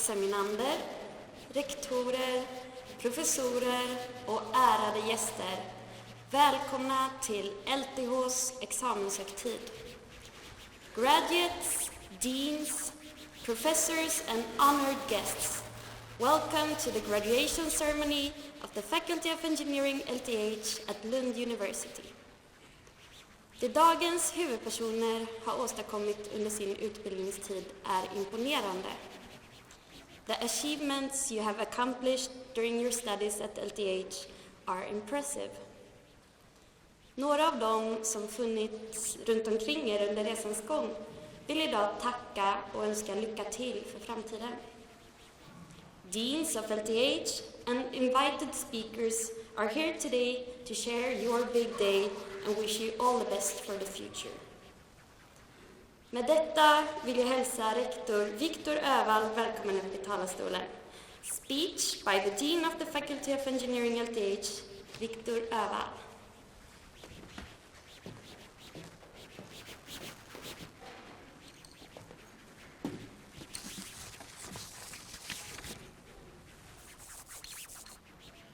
examinander, rektorer, professorer och ärade gäster. Välkomna till LTHs examenshögtid. Graduates, deans, professors and honored guests, welcome to the graduation ceremony of the Faculty of Engineering LTH at Lund University. Det dagens huvudpersoner har åstadkommit under sin utbildningstid är imponerande. The achievements you have accomplished during your studies at LTH are impressive. Några av dem som funnits runt omkring er under resans gång vill idag tacka och önska lycka till för framtiden. Deans of LTH and invited speakers are here today to share your big day and wish you all the best for the future. Med detta vill jag hälsa rektor Viktor Öval välkommen upp i talarstolen. Speech by the Dean of the Faculty of Engineering LTH, Viktor Öval.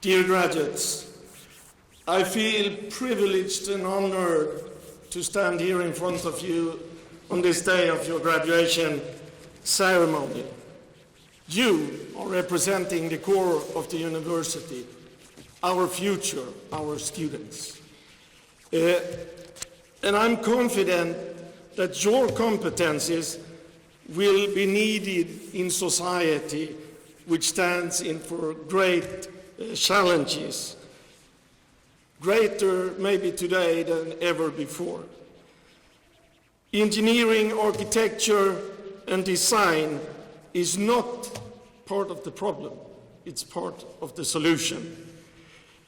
Dear graduates, I feel privileged and honored to stand here in front of you on this day of your graduation ceremony. You are representing the core of the university, our future, our students. And I'm confident that your competencies will be needed in society which stands in for great challenges, greater maybe today than ever before. Engineering, architecture, and design is not part of the problem, it's part of the solution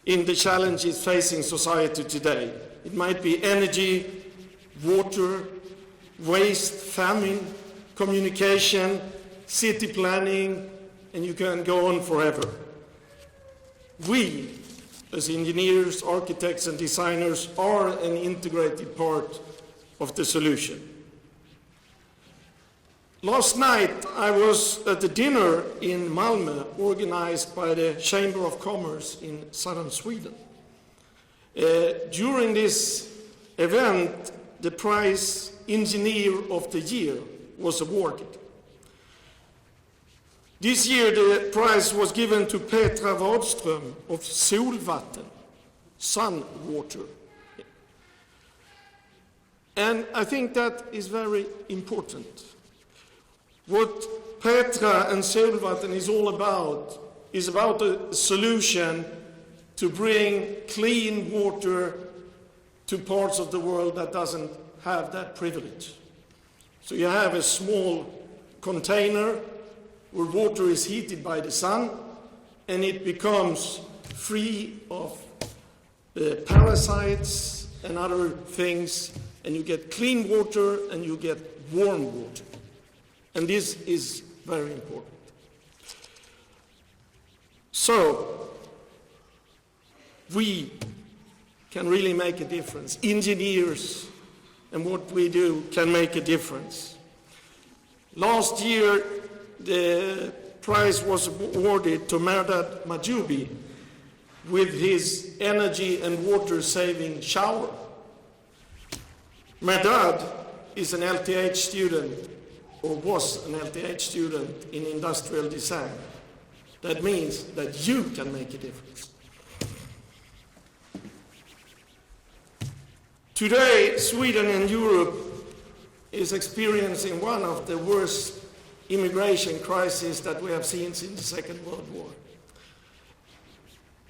in the challenges facing society today. It might be energy, water, waste, famine, communication, city planning, and you can go on forever. We, as engineers, architects, and designers, are an integrated part of the solution. Last night, I was at a dinner in Malmö, organized by the Chamber of Commerce in southern Sweden. During this event, the prize Engineer of the Year was awarded. This year, the prize was given to Petra Wadström of Solvatten, sun water. And I think that is very important. What Petra and Solvatten is all about is about a solution to bring clean water to parts of the world that doesn't have that privilege. So you have a small container where water is heated by the sun, and it becomes free of parasites and other things, and you get clean water and you get warm water. And this is very important. So, we can really make a difference. Engineers and what we do can make a difference. Last year, the prize was awarded to Mehrdad Majoubi with his energy and water-saving shower. Mehrdad is an LTH student, or was an LTH student in industrial design. That means that you can make a difference. Today, Sweden and Europe is experiencing one of the worst immigration crisis that we have seen since the Second World War.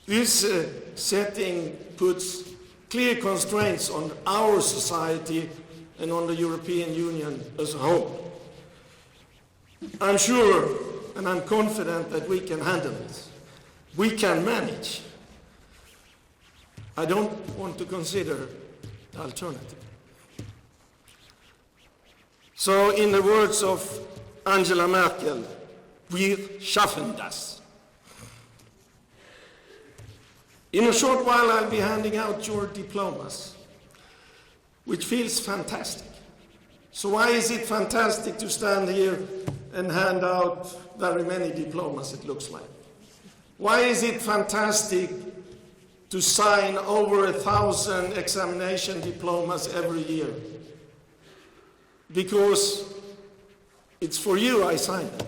This setting puts clear constraints on our society and on the European Union as a whole. I'm sure and I'm confident that we can handle this. We can manage. I don't want to consider the alternative. So, in the words of Angela Merkel, wir schaffen das. In a short while, I'll be handing out your diplomas, which feels fantastic. So why is it fantastic to stand here and hand out very many diplomas, it looks like. Why is it fantastic to sign over 1,000 examination diplomas every year? Because it's for you I sign them.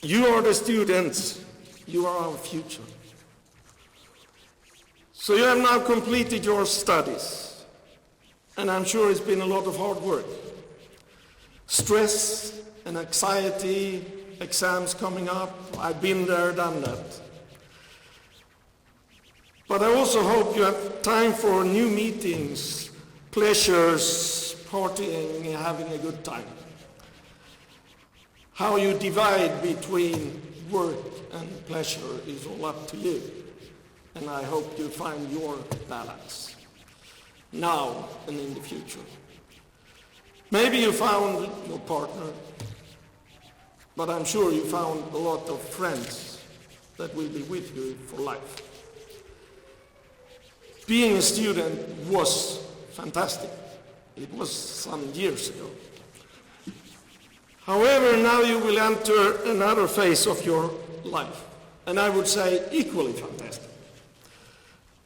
You are the students, you are our future. So you have now completed your studies, and I'm sure it's been a lot of hard work. Stress and anxiety, exams coming up, I've been there, done that. But I also hope you have time for new meetings, pleasures, partying, having a good time. How you divide between work and pleasure is all up to you. And I hope you find your balance, now and in the future. Maybe you found your partner, but I'm sure you found a lot of friends that will be with you for life. Being a student was fantastic. It was some years ago. However, now you will enter another phase of your life, and I would say equally fantastic,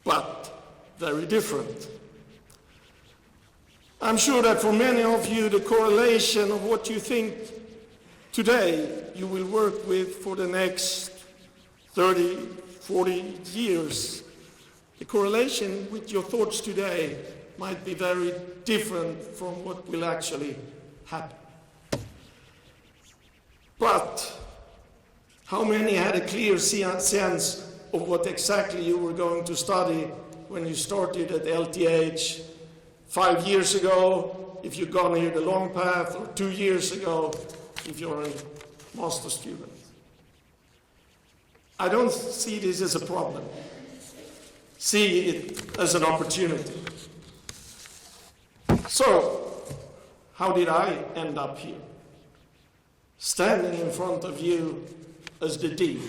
but very different. I'm sure that for many of you, the correlation of what you think today you will work with for the next 30, 40 years, the correlation with your thoughts today might be very different from what will actually happen. But how many had a clear sense of what exactly you were going to study when you started at LTH 5 years ago, if you've gone here the long path, or 2 years ago, if you're a master student? I don't see this as a problem. See it as an opportunity. So, how did I end up here? Standing in front of you as the dean.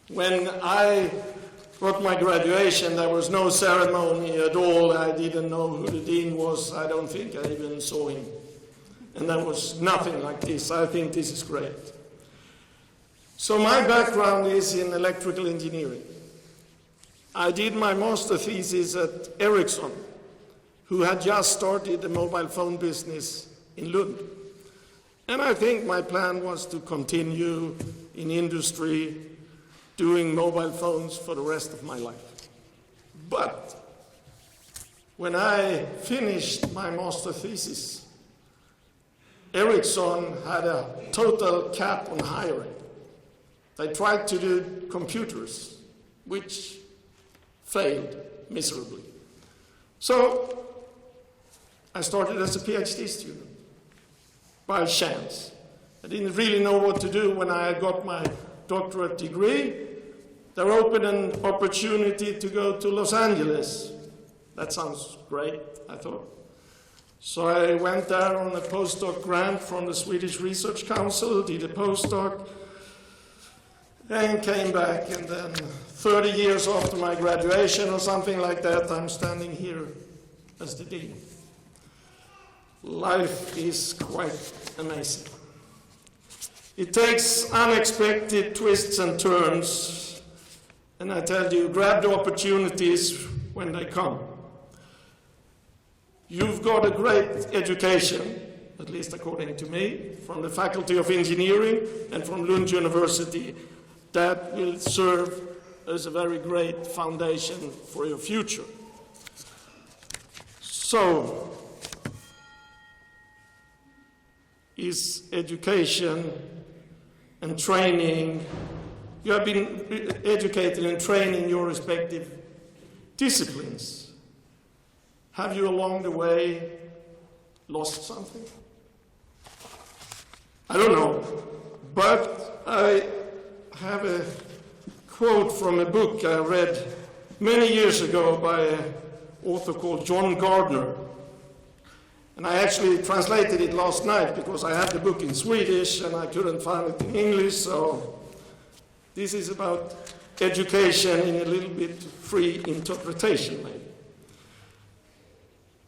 When I got my graduation, there was no ceremony at all. I didn't know who the dean was. I don't think I even saw him. And there was nothing like this. I think this is great. So my background is in electrical engineering. I did my master thesis at Ericsson, who had just started the mobile phone business in Lund. And I think my plan was to continue in industry, doing mobile phones for the rest of my life. But when I finished my master thesis, Ericsson had a total cap on hiring. They tried to do computers, which failed miserably. So I started as a PhD student, by chance. I didn't really know what to do when I got my doctorate degree. They opened an opportunity to go to Los Angeles. That sounds great, I thought. So I went there on a postdoc grant from the Swedish Research Council, did a postdoc, and came back. And then 30 years after my graduation or something like that, I'm standing here as the dean. Life is quite amazing. It takes unexpected twists and turns, and I tell you, grab the opportunities when they come. You've got a great education, at least according to me, from the Faculty of Engineering and from Lund University, that will serve as a very great foundation for your future. So, is education and training. You have been educated and trained in your respective disciplines. Have you along the way lost something? I don't know, but I have a quote from a book I read many years ago by an author called John Gardner. And I actually translated it last night because I had the book in Swedish and I couldn't find it in English, so this is about education in a little bit free interpretation, maybe.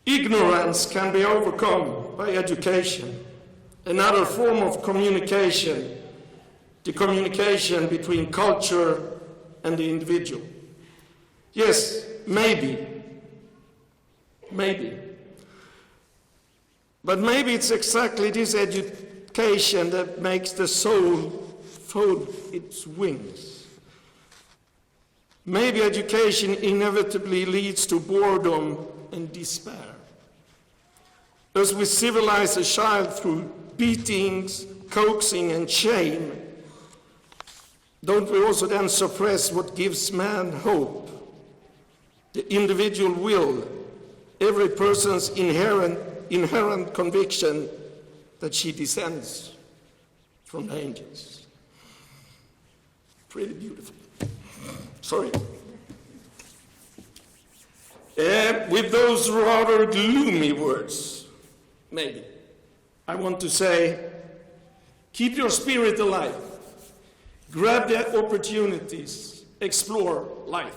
Ignorance can be overcome by education. another form of communication, the communication between culture and the individual. Yes, maybe. But maybe it's exactly this education that makes the soul fold its wings. Maybe education inevitably leads to boredom and despair. As we civilize a child through beatings, coaxing, and shame, don't we also then suppress what gives man hope? The individual will, every person's inherent conviction that she descends from the angels. Pretty beautiful. Sorry. With those rather gloomy words, maybe, I want to say, keep your spirit alive. Grab the opportunities. Explore life.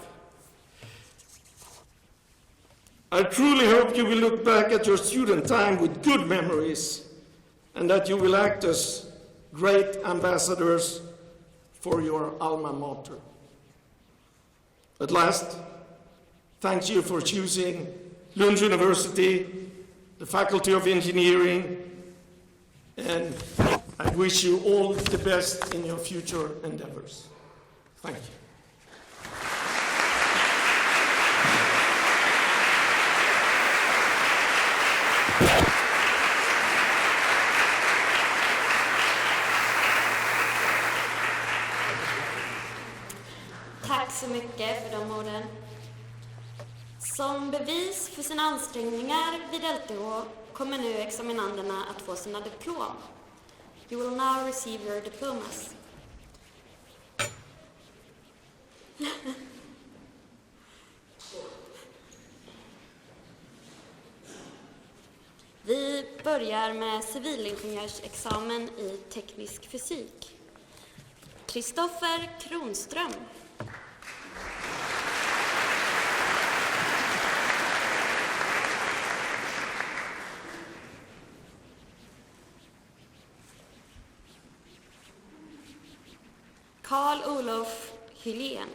I truly hope you will look back at your student time with good memories and that you will act as great ambassadors for your alma mater. At last, thank you for choosing Lund University, the Faculty of Engineering, and I wish you all the best in your future endeavors. Thank you. Tack så mycket för de orden. Som bevis för sina ansträngningar vid LTH kommer nu examinanderna att få sina diplom. You will now receive your diplomas. Vi börjar med civilingenjörsexamen i teknisk fysik. Kristoffer Kronström. Karl-Olof Hylén.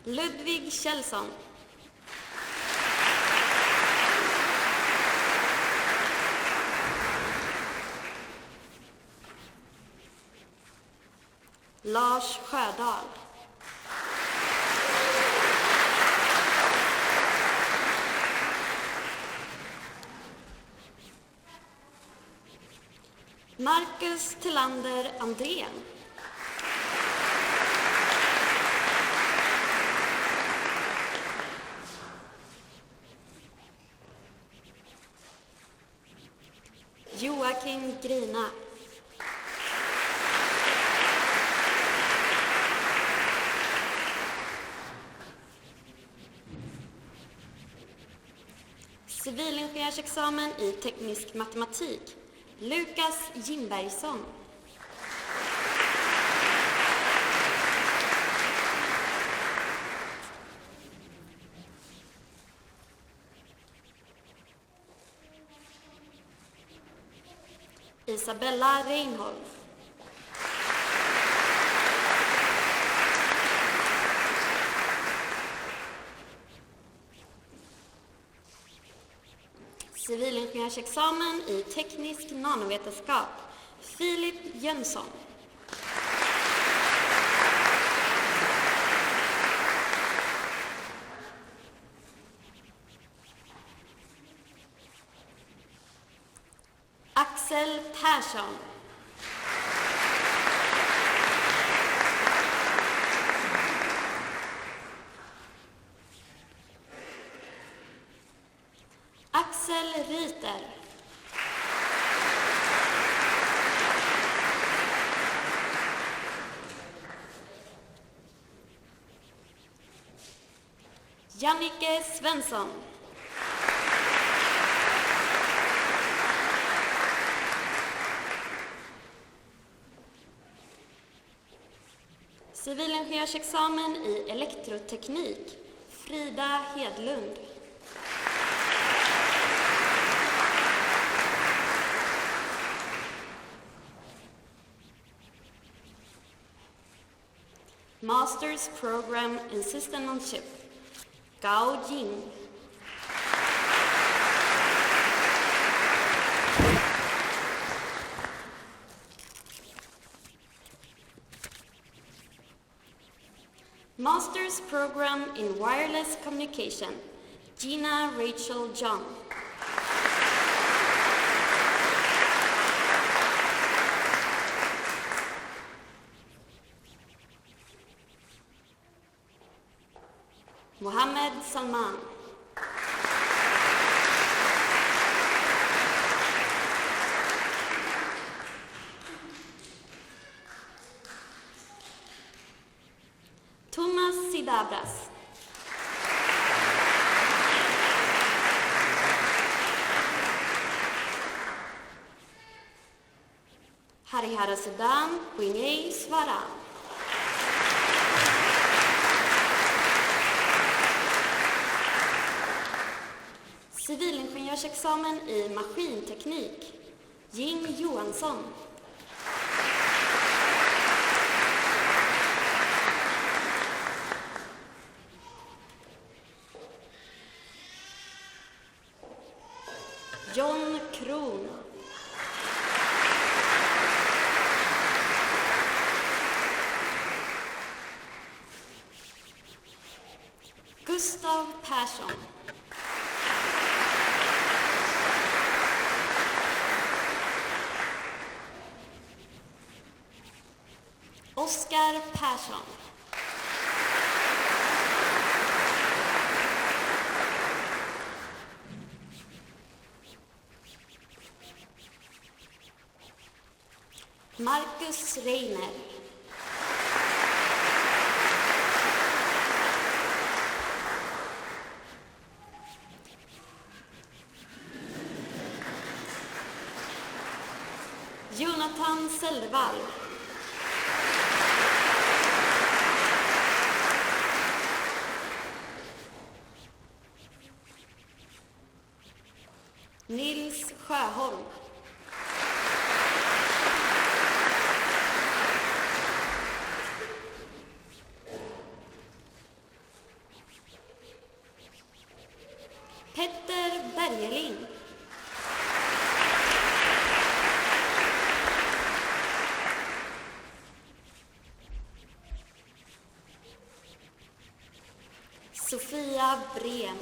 Ludvig Kjellson. Lars Sjödahl. Marcus Tillander Andrén. Joakim Grina. Civilingenjörsexamen i teknisk matematik. Lukas Jimbergsson. Isabella Reinholm. Civilingenjörsexamen i teknisk nanovetenskap. Filip Jönsson. Axel Persson. Axel Ryter. Jannike Svensson. Civilingenjörsexamen i elektroteknik, Frida Hedlund. Master's Program in System on Chip, Gao Jing. Master's Program in Wireless Communication, Gina Rachel John. Mohammed Salman. Thomas Sidabras. Harihara Sudan, Winnie Svaran. Civilingenjörsexamen i maskinteknik, Jing Johansson. John Kron. Gustav Persson. Oskar Persson. Marcus Reiner. Jonathan Selvall. Nils Sjöholm. Petter Bergeling. Sofia Brem.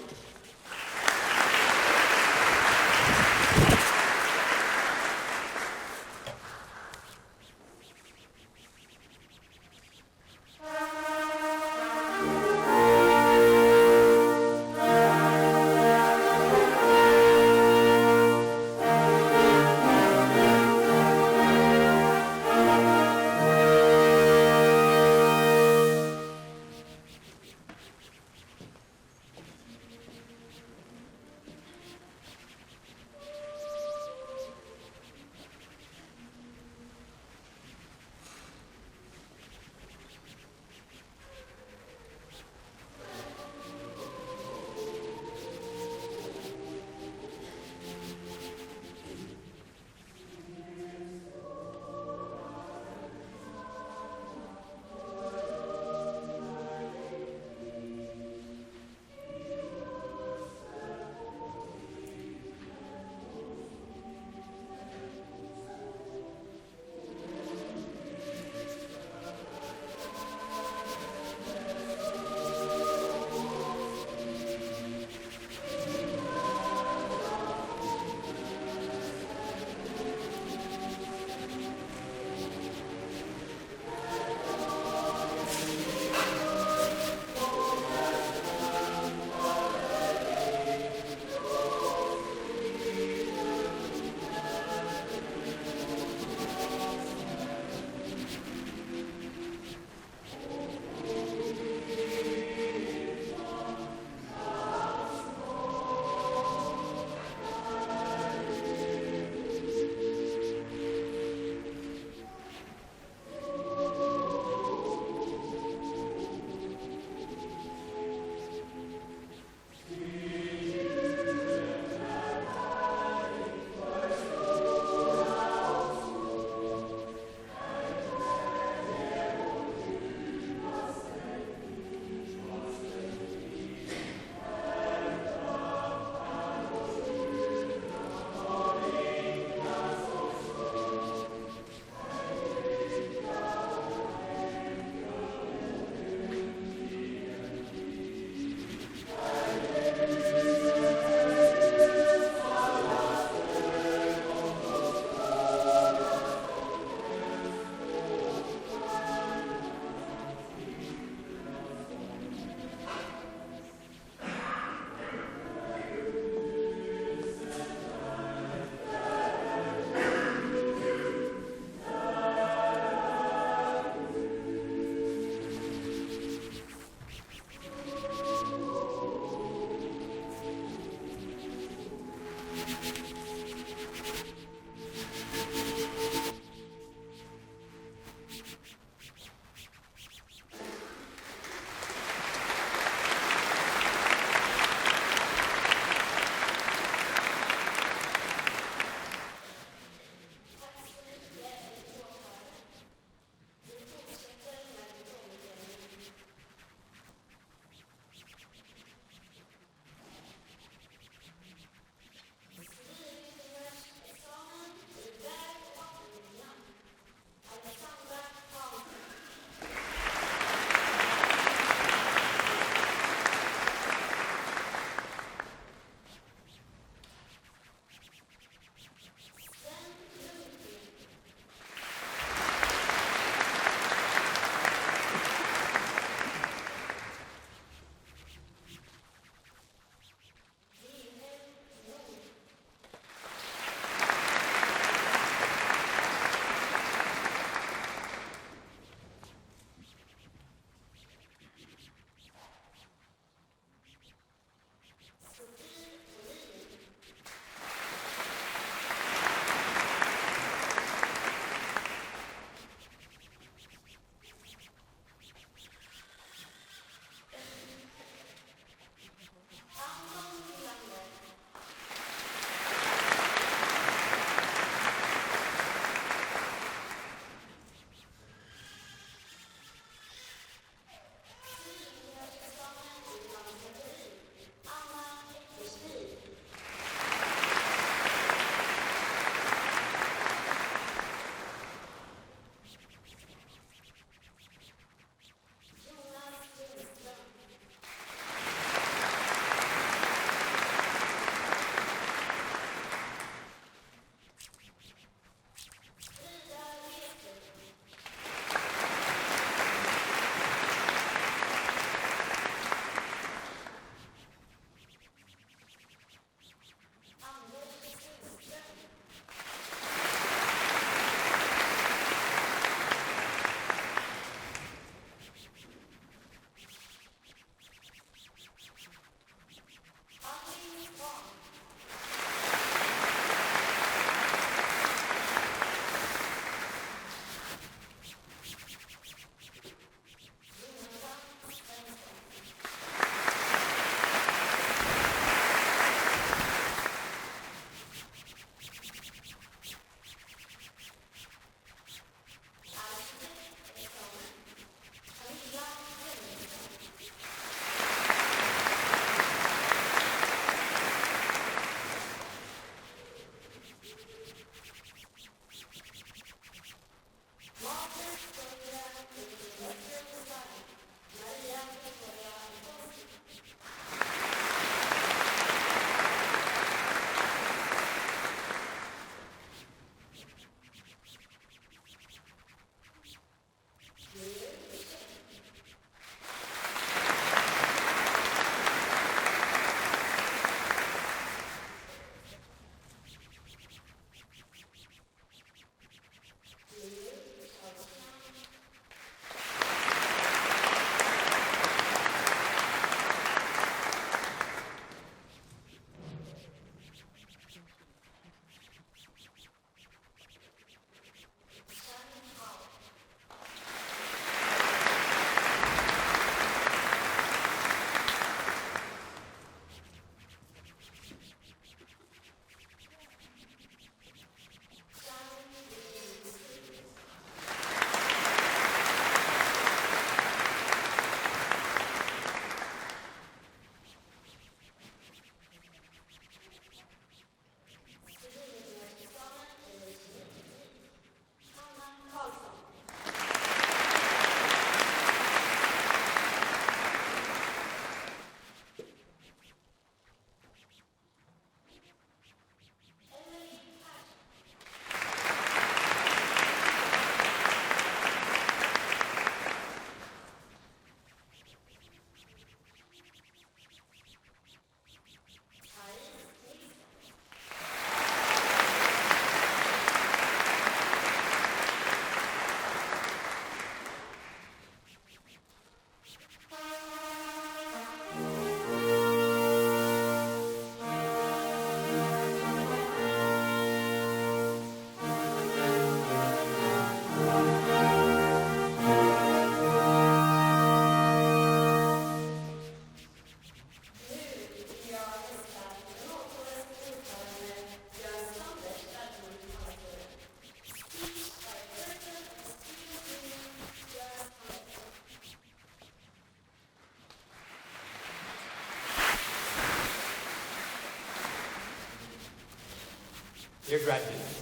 Dear graduates,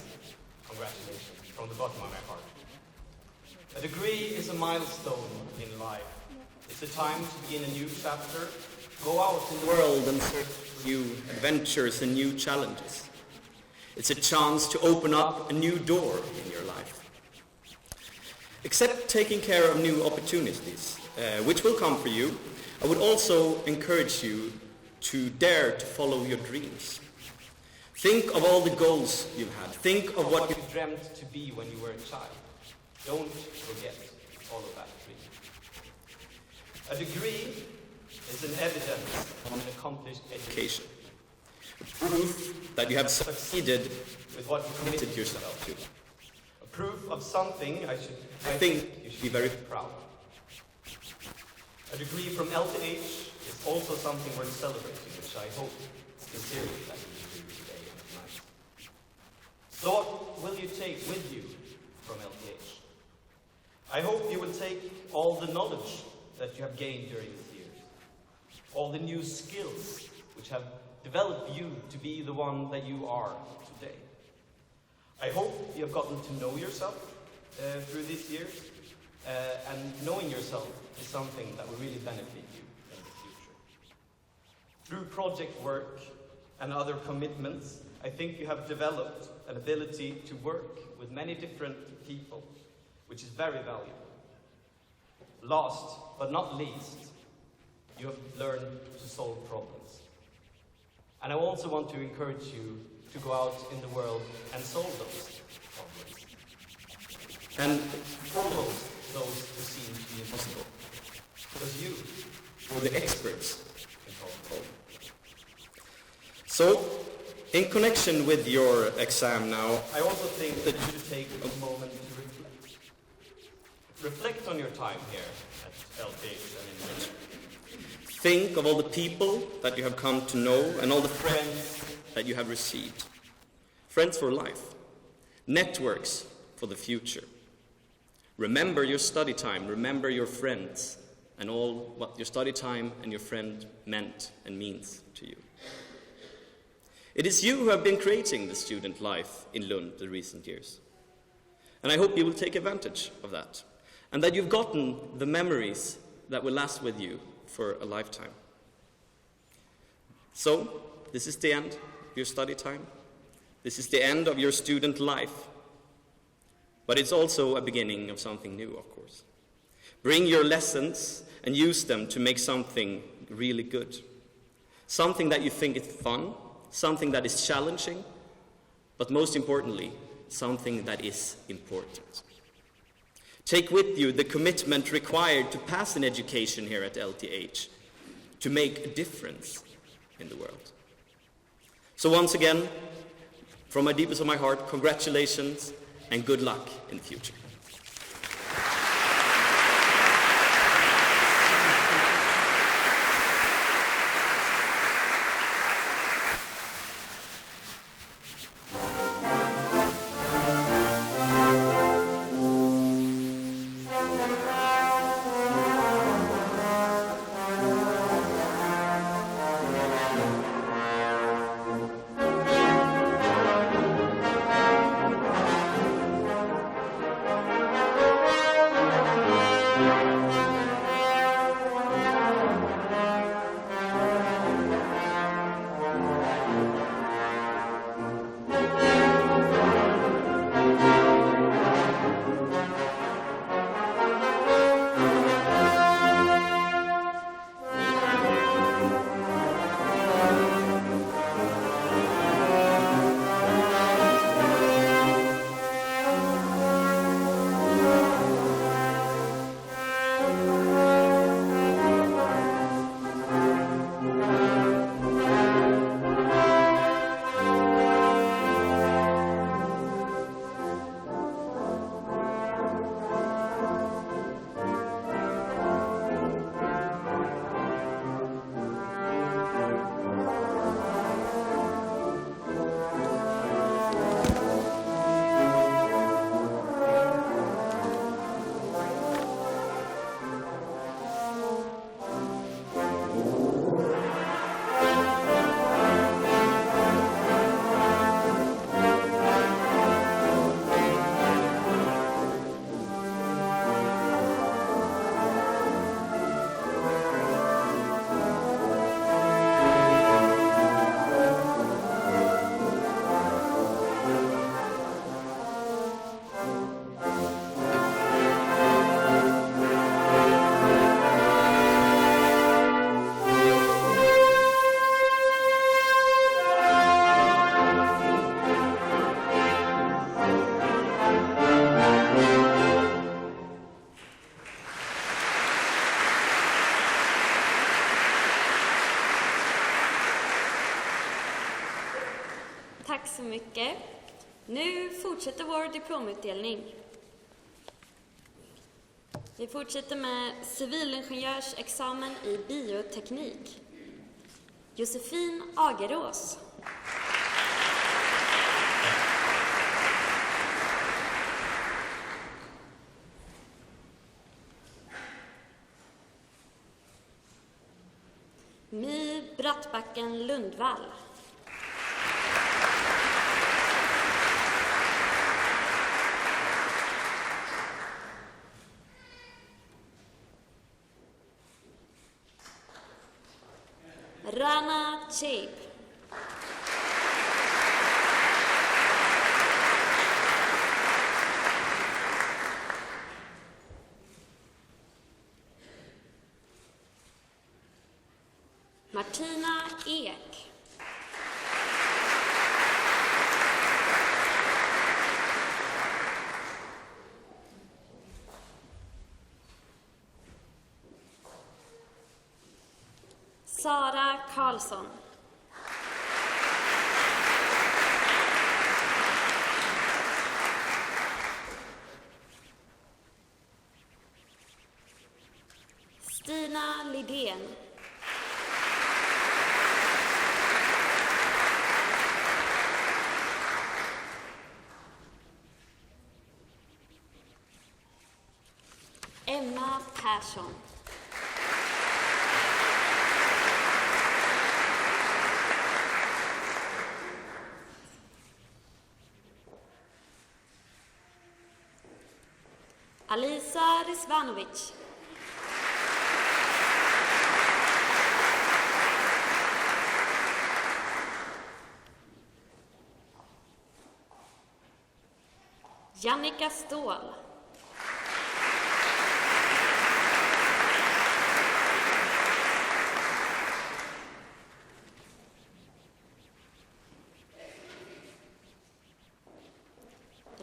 congratulations from the bottom of my heart. A degree is a milestone in life. It's a time to begin a new chapter, go out in the world and search for new adventures and new challenges. It's a chance to open up a new door in your life. Except taking care of new opportunities, which will come for you, I would also encourage you to dare to follow your dreams. Think of all the goals you've had. Think of what you dreamt to be when you were a child. Don't forget all of that dream. A degree is an evidence of an accomplished education. Proof that you have succeeded with what you committed yourself to. A proof of something I think you should be very proud of. A degree from LTH is also something worth celebrating, which I hope sincerely that you will do today and tonight. So what will you take with you from LTH? I hope you will take all the knowledge that you have gained during these years, all the new skills which have developed you to be the one that you are today. I hope you have gotten to know yourself through these years, and knowing yourself is something that will really benefit you in the future. Through project work and other commitments, I think you have developed an ability to work with many different people, which is very valuable. Last but not least, you have learned to solve problems. And I also want to encourage you to go out in the world and solve those problems. And almost those who seem to be impossible. Because you are the experts in solving problems. So, in connection with your exam now, I also think that you should take a moment to reflect. Reflect on your time here at LTH and in Lund. Think of all the people that you have come to know and all the friends that you have received. Friends for life. Networks for the future. Remember your study time, remember your friends, and all what your study time and your friend meant and means to you. It is you who have been creating the student life in Lund the recent years. And I hope you will take advantage of that, and that you've gotten the memories that will last with you for a lifetime. So, this is the end of your study time. This is the end of your student life. But it's also a beginning of something new, of course. Bring your lessons and use them to make something really good. Something that you think is fun, something that is challenging, but most importantly, something that is important. Take with you the commitment required to pass an education here at LTH, to make a difference in the world. So once again, from my deepest of my heart, congratulations and good luck in the future. så mycket. Nu fortsätter vår diplomutdelning. Vi fortsätter med civilingenjörsexamen i bioteknik. Josefin Agerås. My Brattbacken Lundvall. Rana Cheib. Martina Ek. Sara Karlsson. Stina Lidén. Emma Persson. Alisa Rizvanovic. Jannica Ståhl.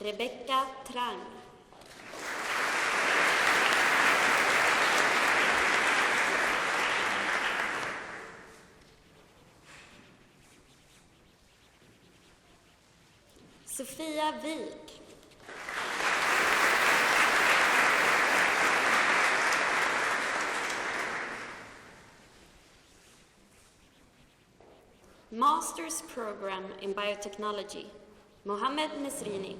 Rebecka Trang. Sofia Wik. Master's Program in Biotechnology, Mohammed Nesrini.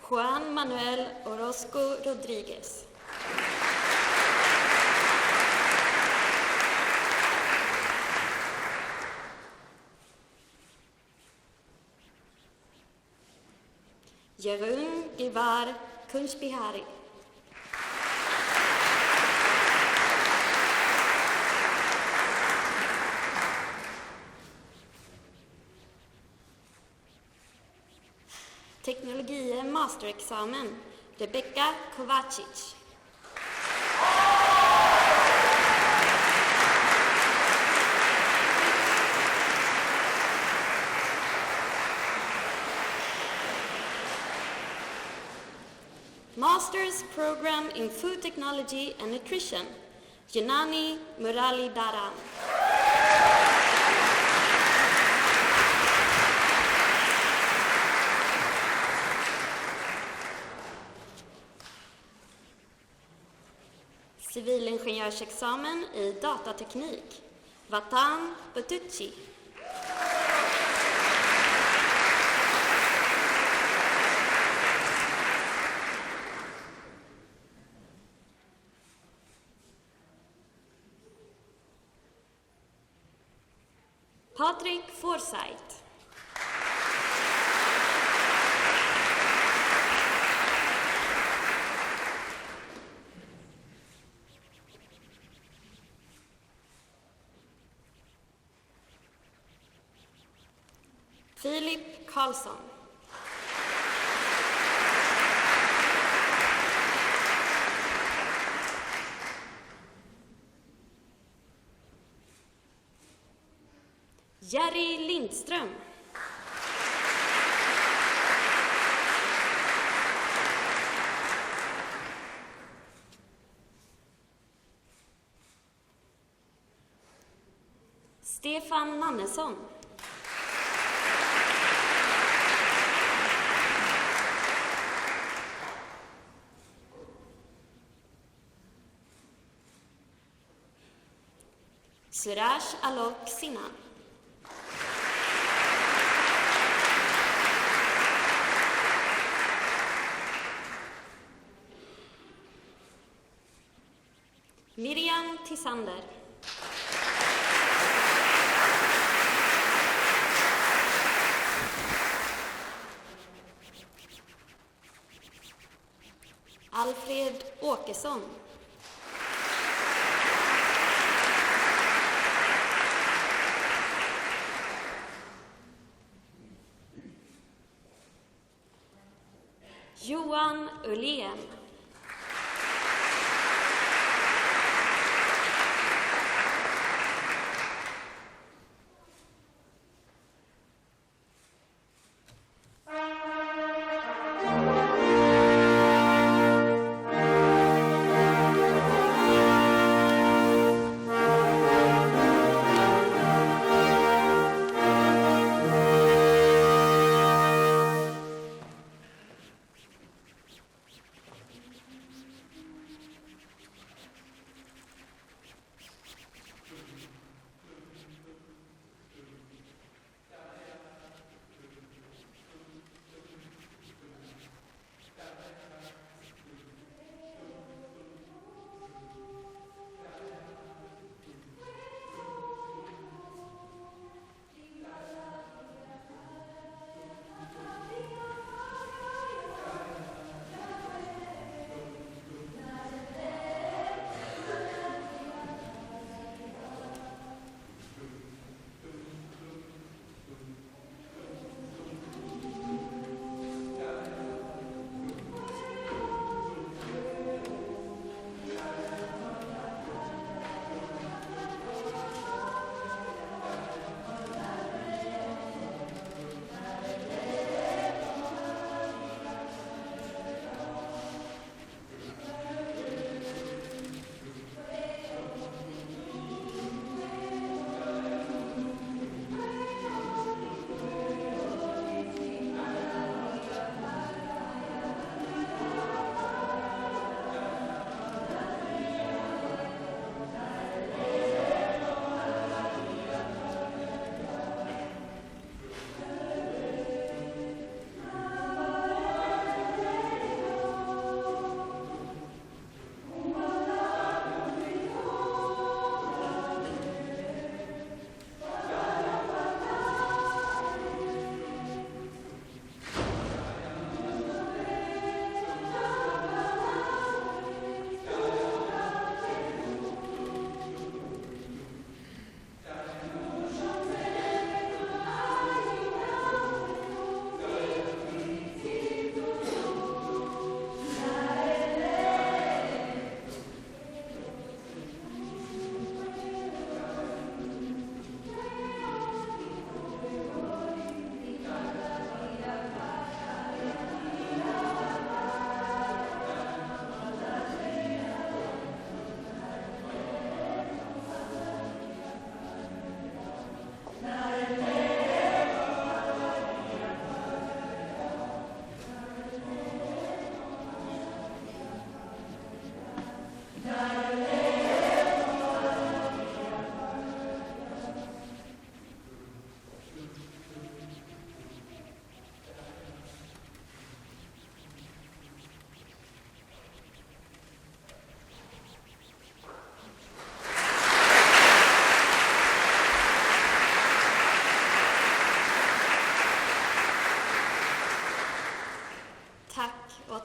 Juan Manuel Orozco Rodriguez. Jeroen Givar Kunchbihari. Teknologie masterexamen, Rebecka Kovacic. Master's Program in Food Technology and Nutrition, Janani Muralidharan. Civilingenjörsexamen i datateknik, Vatan Bertucci. Patrik Forsyth. Filip Karlsson. Jerry Lindström. Stefan Mannesson. Suraj Alok Sinha. Miriam Tisander. Alfred Åkesson. Johan Ullén.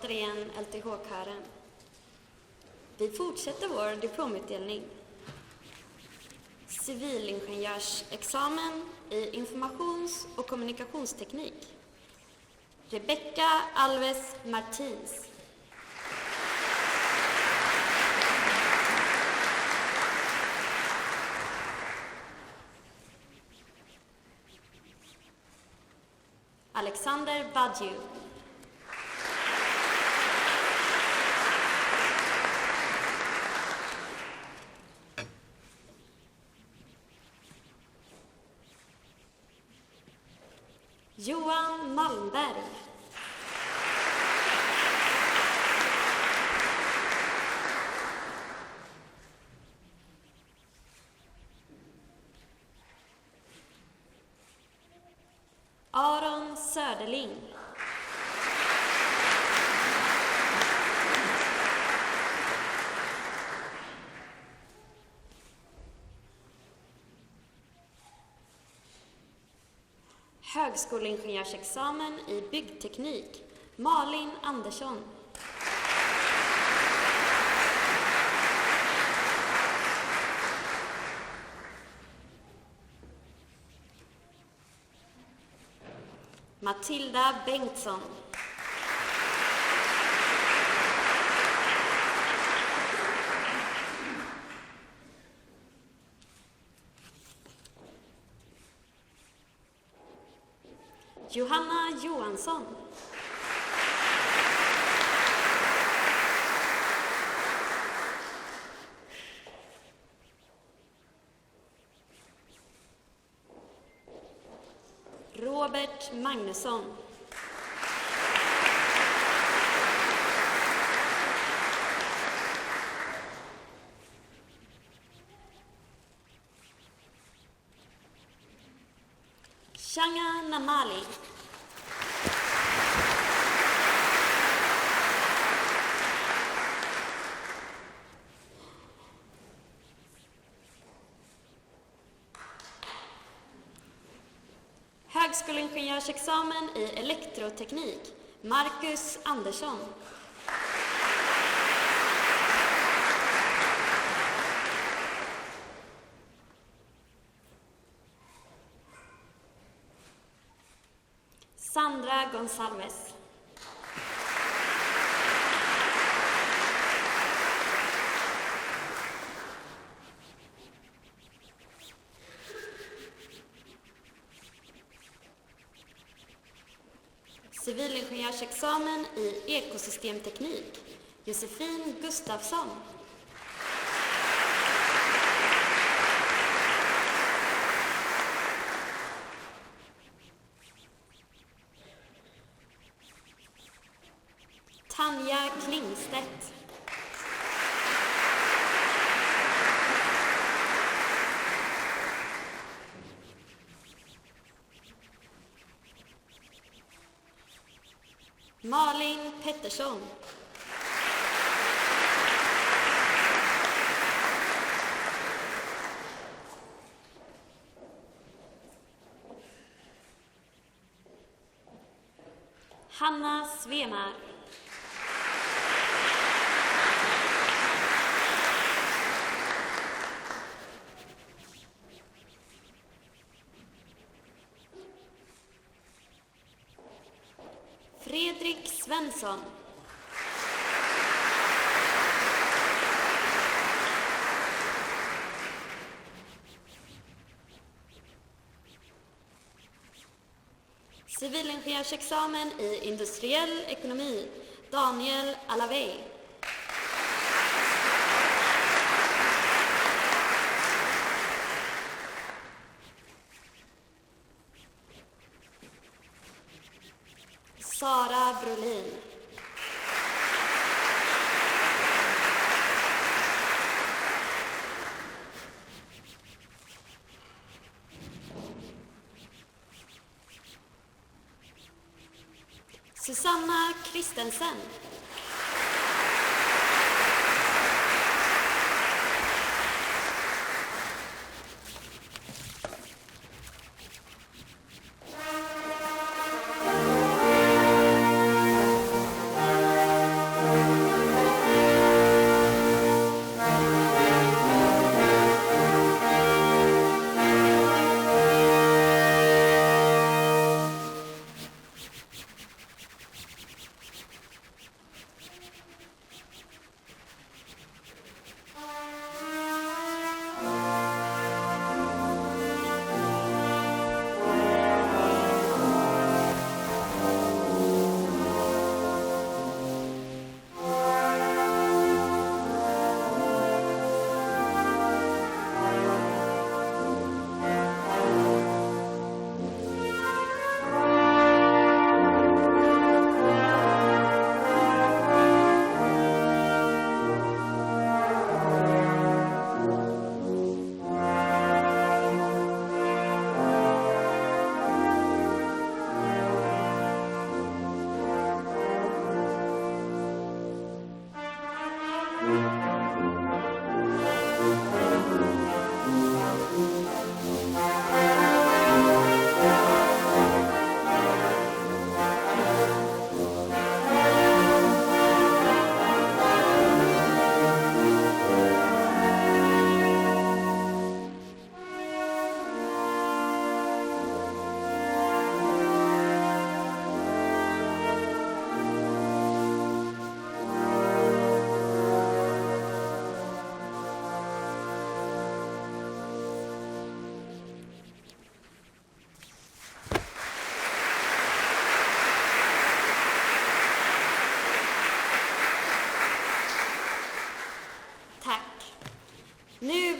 återigen LTH-kören. Vi fortsätter vår diplomutdelning. Civilingenjörsexamen i informations- och kommunikationsteknik. Rebecca Alves Martins. Alexander Badju. Johan Malmberg. Aron Söderling. Högskoleingenjörsexamen i byggteknik, Malin Andersson. Matilda Bengtsson. Johanna Johansson. Robert Magnusson. Shanga Namali. Högskoleingenjörsexamen i elektroteknik, Marcus Andersson. Sandra Gonçalves. Civilingenjörsexamen i ekosystemteknik, Josefin Gustafsson. Tanja Klingstedt. Malin Pettersson. Hanna Svemar. Fredrik Svensson. Civilingenjörsexamen i industriell ekonomi, Daniel Alavey. Sara Brolin. Susanna Kristensen.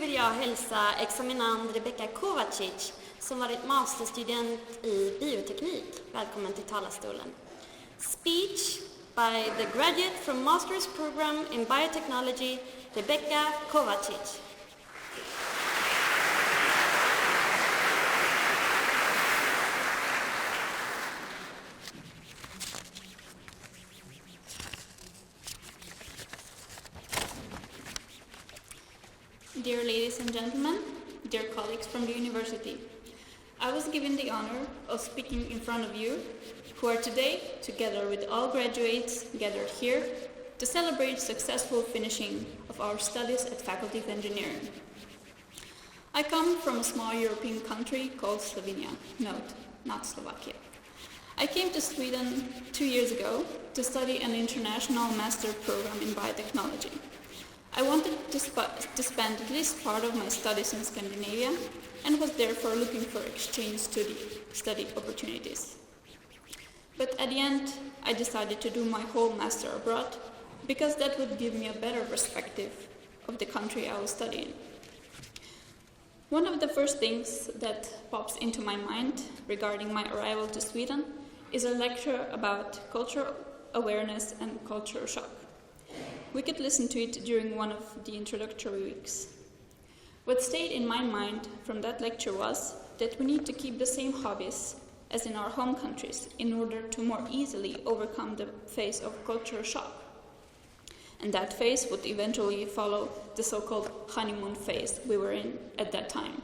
vill jag hälsa examinand Rebecka Kovacic som varit masterstudent i bioteknik. Välkommen till talarstolen. Speech by the graduate from Master's Program in Biotechnology, Rebecka Kovacic. Dear ladies and gentlemen, dear colleagues from the university, I was given the honor of speaking in front of you, who are today, together with all graduates gathered here, to celebrate successful finishing of our studies at Faculty of Engineering. I come from a small European country called Slovenia. Note, not Slovakia. I came to Sweden 2 years ago to study an international master program in biotechnology. I wanted to spend at least part of my studies in Scandinavia and was therefore looking for exchange study opportunities. But at the end, I decided to do my whole master abroad because that would give me a better perspective of the country I was studying. One of the first things that pops into my mind regarding my arrival to Sweden is a lecture about cultural awareness and cultural shock. We could listen to it during one of the introductory weeks. What stayed in my mind from that lecture was that we need to keep the same hobbies as in our home countries in order to more easily overcome the phase of cultural shock. And that phase would eventually follow the so-called honeymoon phase we were in at that time.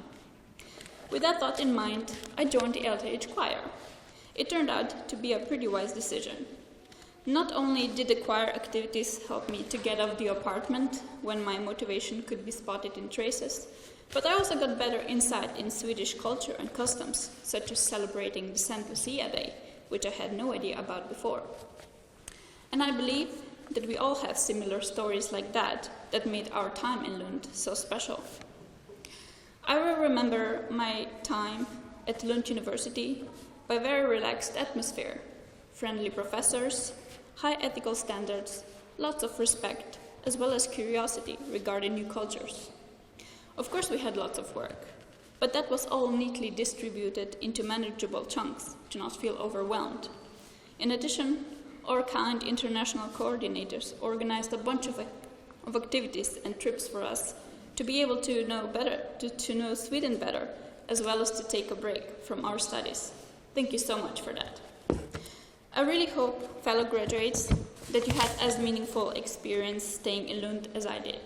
With that thought in mind, I joined the LTH choir. It turned out to be a pretty wise decision. Not only did the choir activities help me to get out of the apartment when my motivation could be spotted in traces, but I also got better insight in Swedish culture and customs, such as celebrating the Saint Lucia Day, which I had no idea about before. And I believe that we all have similar stories like that made our time in Lund so special. I will remember my time at Lund University by a very relaxed atmosphere, friendly professors, high ethical standards, lots of respect, as well as curiosity regarding new cultures. Of course we had lots of work, but that was all neatly distributed into manageable chunks to not feel overwhelmed. In addition, our kind international coordinators organized a bunch of activities and trips for us to be able to know Sweden better, as well as to take a break from our studies. Thank you so much for that. I really hope, fellow graduates, that you had as meaningful experience staying in Lund as I did.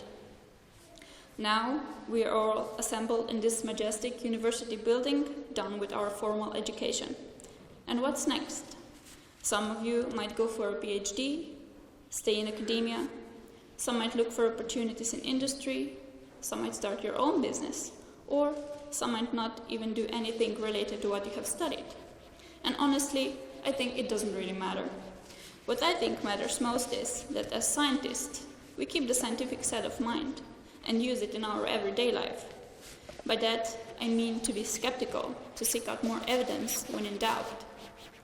Now, we are all assembled in this majestic university building, done with our formal education. And what's next? Some of you might go for a PhD, stay in academia, some might look for opportunities in industry, some might start your own business, or some might not even do anything related to what you have studied. And honestly, I think it doesn't really matter. What I think matters most is that as scientists, we keep the scientific set of mind and use it in our everyday life. By that, I mean to be skeptical, to seek out more evidence when in doubt,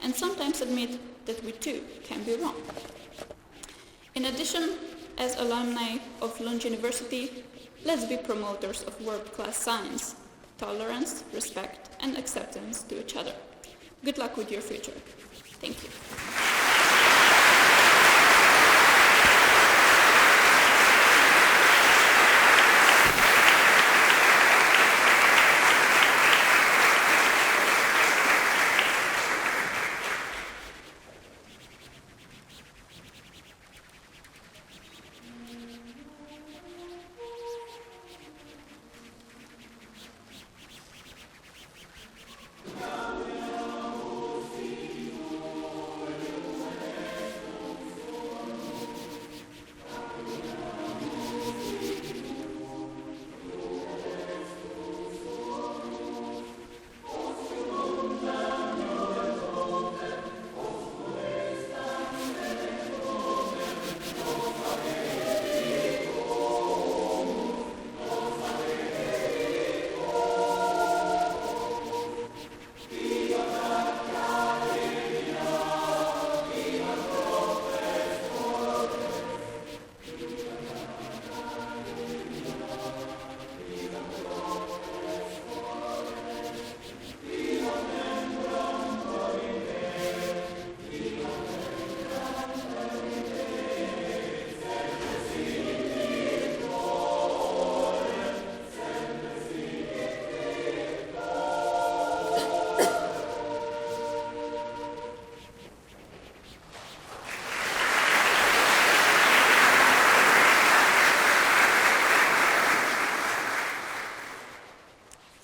and sometimes admit that we too can be wrong. In addition, as alumni of Lund University, let's be promoters of world-class science, tolerance, respect, and acceptance to each other. Good luck with your future. Thank you.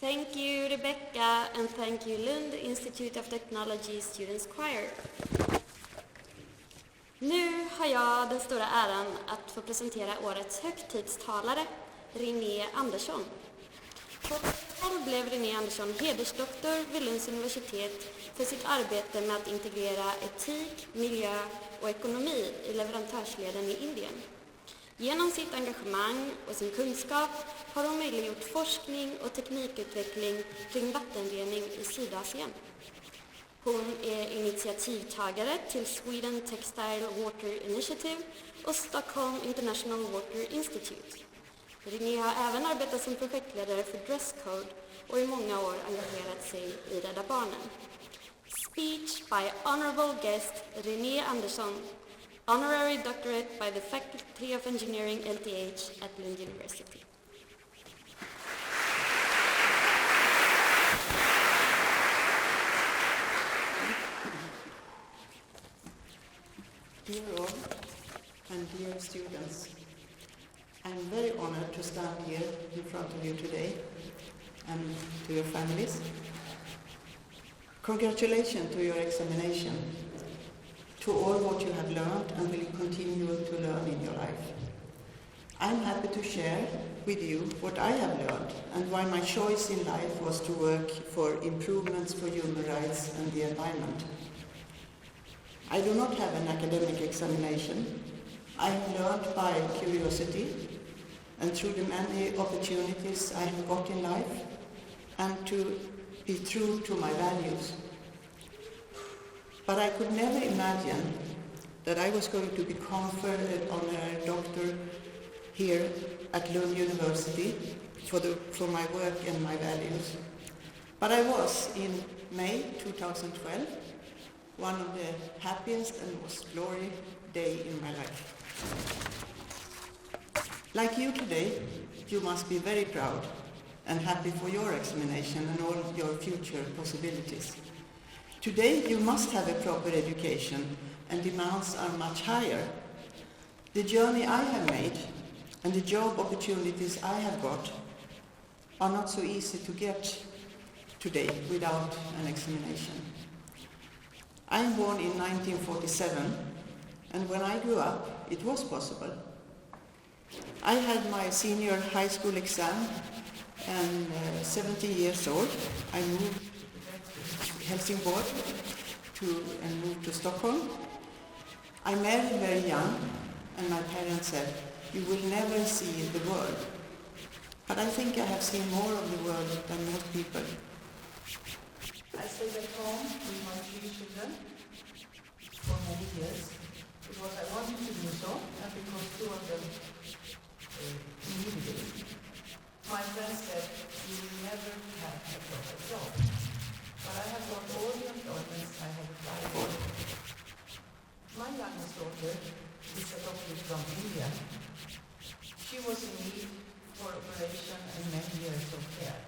Thank you, Rebecca, and thank you, Lund Institute of Technology Students Choir. Nu har jag den stora äran att få presentera årets högtidstalare, René Andersson. 2012 blev René Andersson hedersdoktor vid Lunds universitet för sitt arbete med att integrera etik, miljö och ekonomi i leverantörsleden i Indien. Genom sitt engagemang och sin kunskap har hon möjliggjort forskning och teknikutveckling kring vattenrening i Sydasien. Hon är initiativtagare till Sweden Textile Water Initiative och Stockholm International Water Institute. René har även arbetat som projektledare för Dresscode och i många år engagerat sig i Rädda Barnen. Speech by Honorable Guest René Andersson, Honorary Doctorate by the Faculty of Engineering LTH at Lund University. Dear all and dear students, I'm very honored to stand here in front of you today and to your families. Congratulations to your examination, to all what you have learned and will continue to learn in your life. I'm happy to share with you what I have learned and why my choice in life was to work for improvements for human rights and the environment. I do not have an academic examination. I have learned by curiosity and through the many opportunities I have got in life and to be true to my values. But I could never imagine that I was going to be conferred an honorary doctor here at Lund University for my work and my values. But I was in May 2012, one of the happiest and most glorious day in my life. Like you today, you must be very proud and happy for your examination and all your future possibilities. Today you must have a proper education and demands are much higher. The journey I have made and the job opportunities I have got are not so easy to get today without an examination. I am born in 1947, and when I grew up, it was possible. I had my senior high school exam, and 17 years old, I moved to Helsingborg and moved to Stockholm. I married very young, and my parents said, "You will never see the world." But I think I have seen more of the world than most people. I stayed at home with my 3 children for many years because I wanted to do so and because 2 of them needed it. My friends said, "You will never have a proper job." But I have got all the employments I have applied for. My youngest daughter is adopted from India. She was in need for operation and many years of care.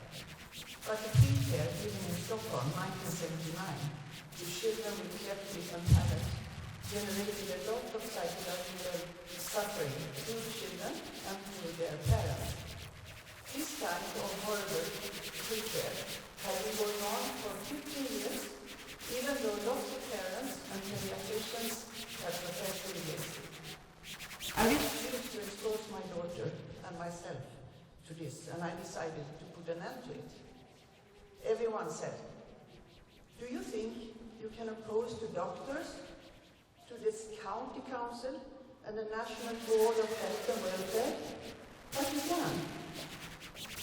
But the free care given in Stockholm, 1979, to children with epilepsy and talent, generated a lot of psychological suffering to the children and to their parents. This kind of horrible free care has been going on for 15 years, even though lots of parents and pediatricians have protested against it. I refused to expose my daughter and myself to this, and I decided to put an end to it. Everyone said, "Do you think you can oppose the doctors, to this county council and the National Board of Health and Welfare?" But you can.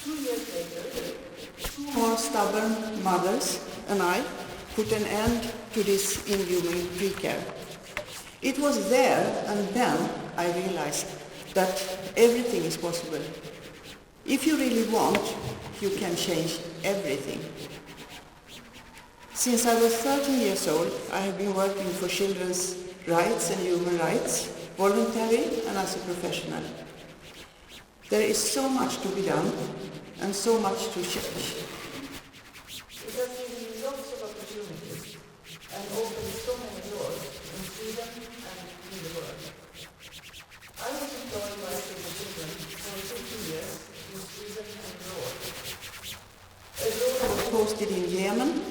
2 years later, 2 more stubborn mothers and I put an end to this inhumane pre-care. It was there and then I realized that everything is possible. If you really want, you can change everything. Since I was 13 years old, I have been working for children's rights and human rights, voluntary and as a professional. There is so much to be done and so much to change. It has given me lots of opportunities and opened so many doors in Sweden and in the world. I was employed by Swedish children for 50 years in Sweden and abroad. A hosted in Yemen,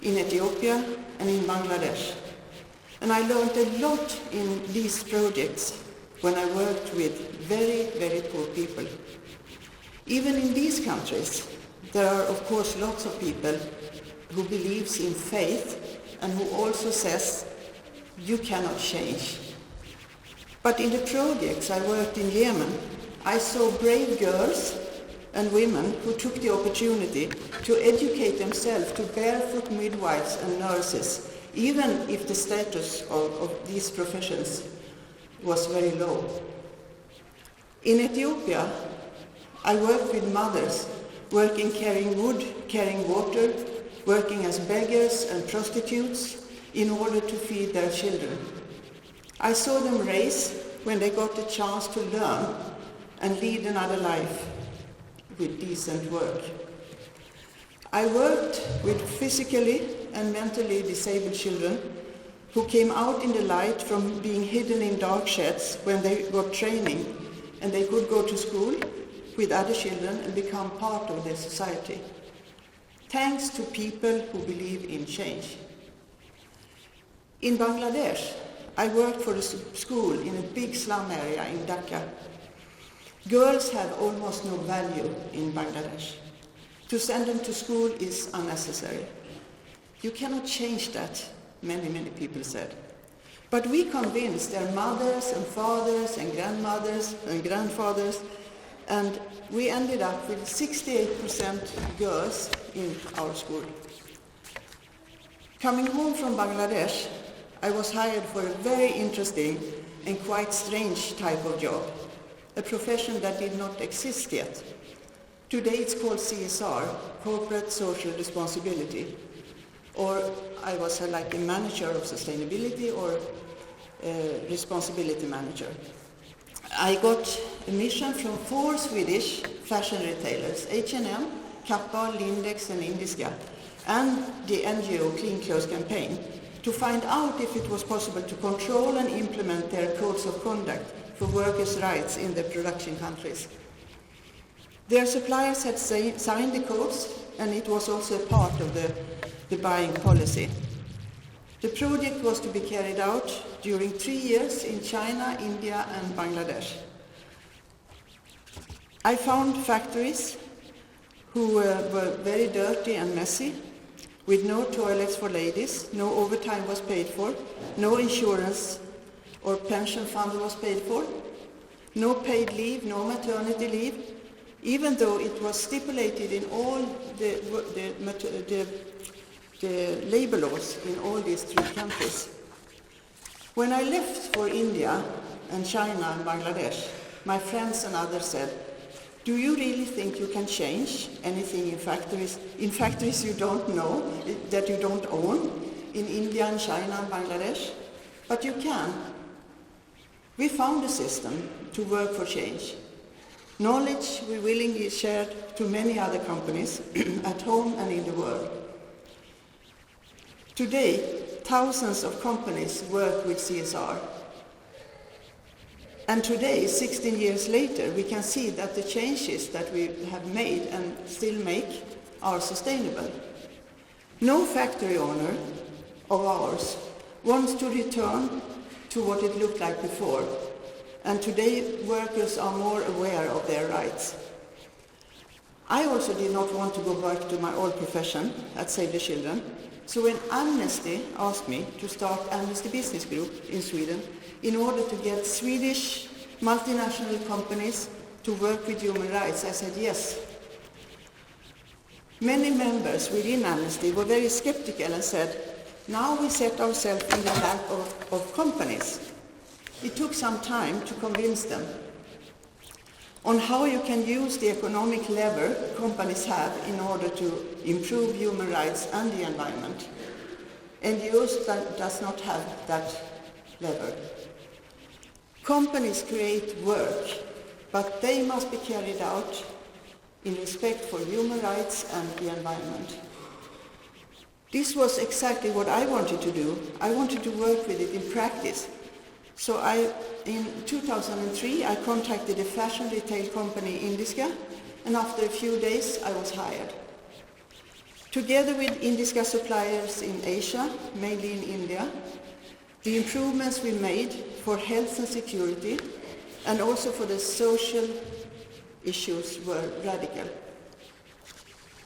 in Ethiopia, and in Bangladesh. And I learned a lot in these projects when I worked with very, very poor people. Even in these countries, there are of course lots of people who believes in faith and who also says you cannot change. But in the projects I worked in Yemen, I saw brave girls and women who took the opportunity to educate themselves to barefoot midwives and nurses, even if the status of these professions was very low. In Ethiopia, I worked with mothers working carrying wood, carrying water, working as beggars and prostitutes in order to feed their children. I saw them raise when they got the chance to learn and lead another life with decent work. I worked with physically and mentally disabled children who came out in the light from being hidden in dark sheds when they got training and they could go to school with other children and become part of their society, thanks to people who believe in change. In Bangladesh, I worked for a school in a big slum area in Dhaka. Girls have almost no value in Bangladesh. To send them to school is unnecessary. You cannot change that, many people said. But we convinced their mothers and fathers and grandmothers and grandfathers, and we ended up with 68% girls in our school. Coming home from Bangladesh, I was hired for a very interesting and quite strange type of job, a profession that did not exist yet. Today it's called CSR, Corporate Social Responsibility, or I was like a manager of sustainability or a responsibility manager. I got a mission from 4 Swedish fashion retailers, H&M, Kappa, Lindex and Indiska, and the NGO Clean Clothes Campaign, to find out if it was possible to control and implement their codes of conduct for workers' rights in the production countries. Their suppliers had signed the codes, and it was also a part of the buying policy. The project was to be carried out during 3 years in China, India, and Bangladesh. I found factories who were very dirty and messy, with no toilets for ladies, no overtime was paid for, no insurance or pension fund was paid for, no paid leave, no maternity leave, even though it was stipulated in all the labor laws in all these 3 countries. When I left for India and China and Bangladesh, my friends and others said, "Do you really think you can change anything in factories you don't know, that you don't own, in India and China and Bangladesh? But you can." We found a system to work for change. Knowledge we willingly shared to many other companies at home and in the world. Today, thousands of companies work with CSR. And today, 16 years later, we can see that the changes that we have made and still make are sustainable. No factory owner of ours wants to return to what it looked like before. And today, workers are more aware of their rights. I also did not want to go back to my old profession at Save the Children. So when Amnesty asked me to start Amnesty Business Group in Sweden in order to get Swedish multinational companies to work with human rights, I said yes. Many members within Amnesty were very skeptical and said, now we set ourselves in the lap of companies. It took some time to convince them on how you can use the economic lever companies have in order to improve human rights and the environment. NGOs does not have that lever. Companies create work, but they must be carried out in respect for human rights and the environment. This was exactly what I wanted to do. I wanted to work with it in practice. So in 2003, I contacted a fashion retail company, Indiska, and after a few days, I was hired. Together with Indiska suppliers in Asia, mainly in India, the improvements we made for health and security and also for the social issues were radical.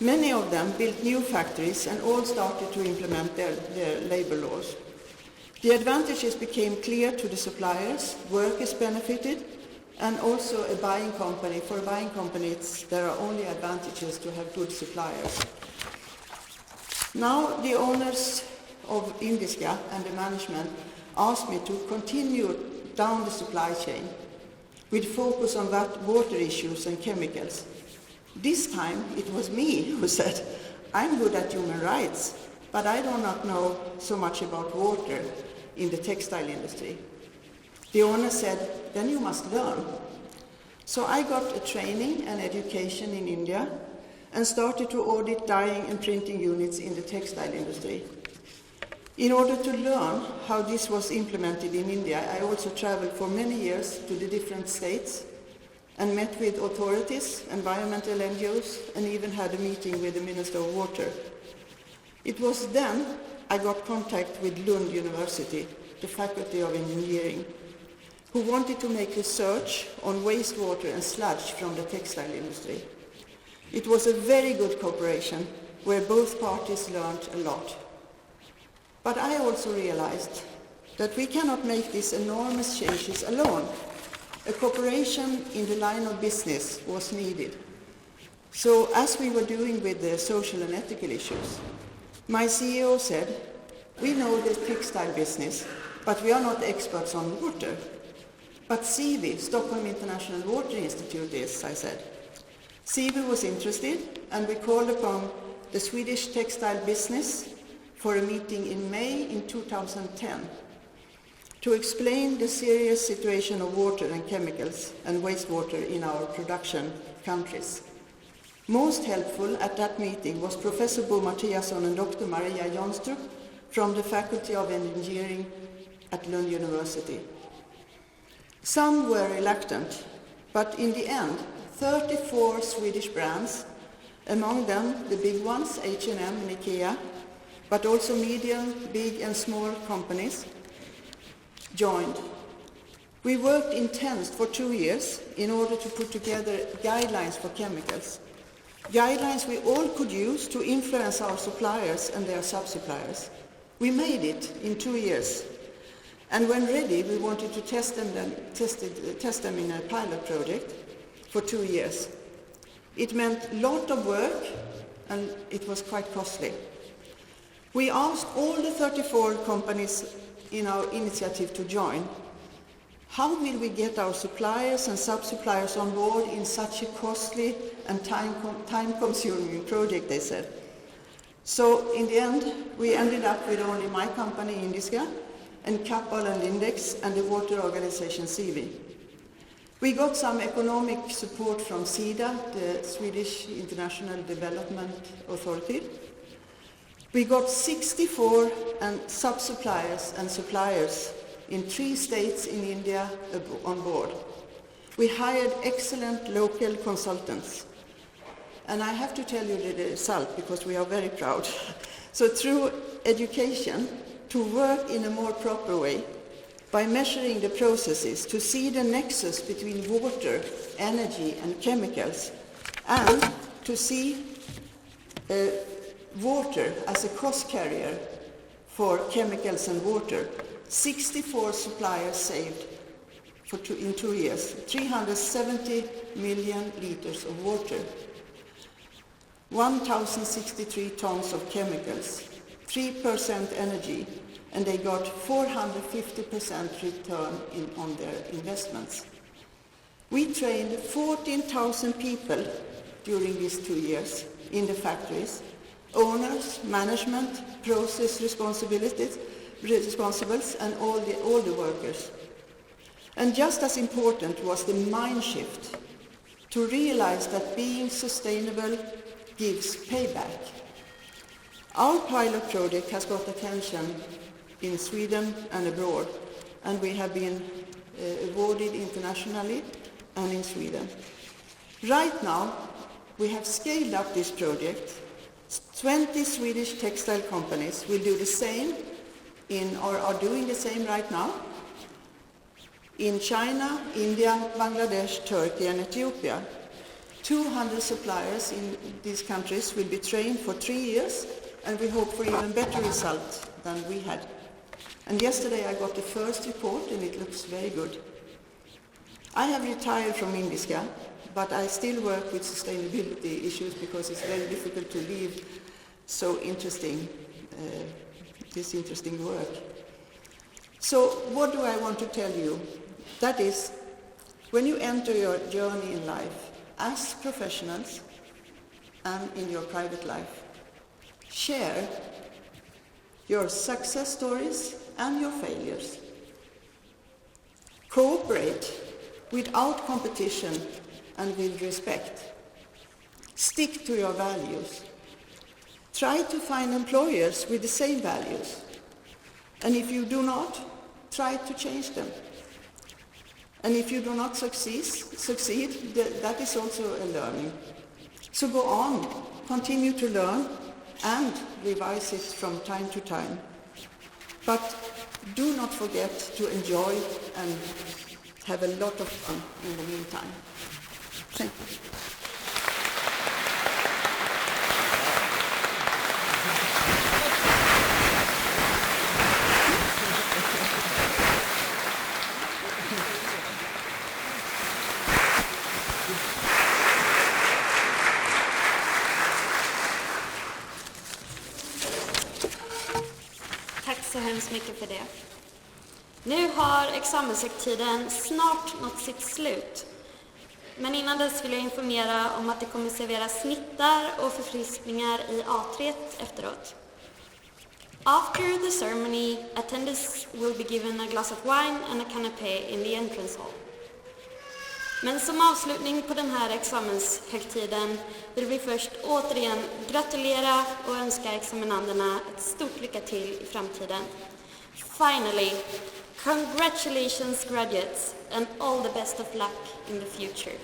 Many of them built new factories and all started to implement their labor laws. The advantages became clear to the suppliers, workers benefited, and also for a buying company there are only advantages to have good suppliers. Now the owners of Indiska and the management asked me to continue down the supply chain with focus on water issues and chemicals. This time it was me who said, I'm good at human rights, but I do not know so much about water in the textile industry. The owner said, then you must learn. So I got a training and education in India and started to audit dyeing and printing units in the textile industry. In order to learn how this was implemented in India, I also traveled for many years to the different states and met with authorities, environmental NGOs, and even had a meeting with the Minister of Water. It was then I got contact with Lund University, the Faculty of Engineering, who wanted to make research on wastewater and sludge from the textile industry. It was a very good cooperation where both parties learned a lot. But I also realized that we cannot make these enormous changes alone. A cooperation in the line of business was needed. So as we were doing with the social and ethical issues, my CEO said, we know the textile business, but we are not experts on water. But SIVI, Stockholm International Water Institute is, I said. SIVI was interested, and we called upon the Swedish textile business for a meeting in May in 2010 to explain the serious situation of water and chemicals and wastewater in our production countries. Most helpful at that meeting was Professor Bo Mattiasson and Dr. Maria Jonstrup from the Faculty of Engineering at Lund University. Some were reluctant, but in the end, 34 Swedish brands, among them the big ones, H&M and IKEA, but also medium, big and small companies, joined. We worked intense for 2 years in order to put together guidelines for chemicals. Guidelines we all could use to influence our suppliers and their sub-suppliers. We made it in 2 years. And when ready, we wanted to test them in a pilot project for 2 years. It meant a lot of work, and it was quite costly. We asked all the 34 companies in our initiative to join. How will we get our suppliers and sub-suppliers on board in such a costly and time-consuming project, they said. So in the end, we ended up with only my company, Indiska, and Kappahl and Index, and the water organization SIVI. We got some economic support from SIDA, the Swedish International Development Authority. We got 64 sub-suppliers and suppliers in 3 states in India on board. We hired excellent local consultants. And I have to tell you the result because we are very proud. So through education, to work in a more proper way, by measuring the processes, to see the nexus between water, energy and chemicals, and to see water as a cost carrier for chemicals and water. 64 suppliers saved in 2 years, 370 million liters of water, 1,063 tons of chemicals, 3% energy, and they got 450% return on their investments. We trained 14,000 people during these 2 years in the factories, owners, management, process responsibles, and all the workers. And just as important was the mind shift to realize that being sustainable gives payback. Our pilot project has got attention in Sweden and abroad, and we have been awarded internationally and in Sweden. Right now, we have scaled up this project 20 Swedish textile companies will do the same or are doing the same right now in China, India, Bangladesh, Turkey and Ethiopia. 200 suppliers in these countries will be trained for 3 years, and we hope for even better results than we had. And yesterday I got the first report and it looks very good. I have retired from Indiska, but I still work with sustainability issues because it's very difficult to leave so interesting, this interesting work. So what do I want to tell you? That is, when you enter your journey in life, as professionals and in your private life, share your success stories and your failures. Cooperate without competition and with respect. Stick to your values. Try to find employers with the same values. And if you do not, try to change them. And if you do not succeed, that is also a learning. So go on, continue to learn and revise it from time to time. But do not forget to enjoy and have a lot of fun in the meantime. Thank you. Tack så hemskt mycket för det. Nu har examenshögtiden snart nått sitt slut. Men innan dess vill jag informera om att det kommer serveras snittar och förfriskningar i A3 efteråt. After the ceremony, attendees will be given a glass of wine and a canapé in the entrance hall. Men som avslutning på den här examenshögtiden vill vi först återigen gratulera och önska examinanderna ett stort lycka till i framtiden. Finally, congratulations graduates and all the best of luck in the future.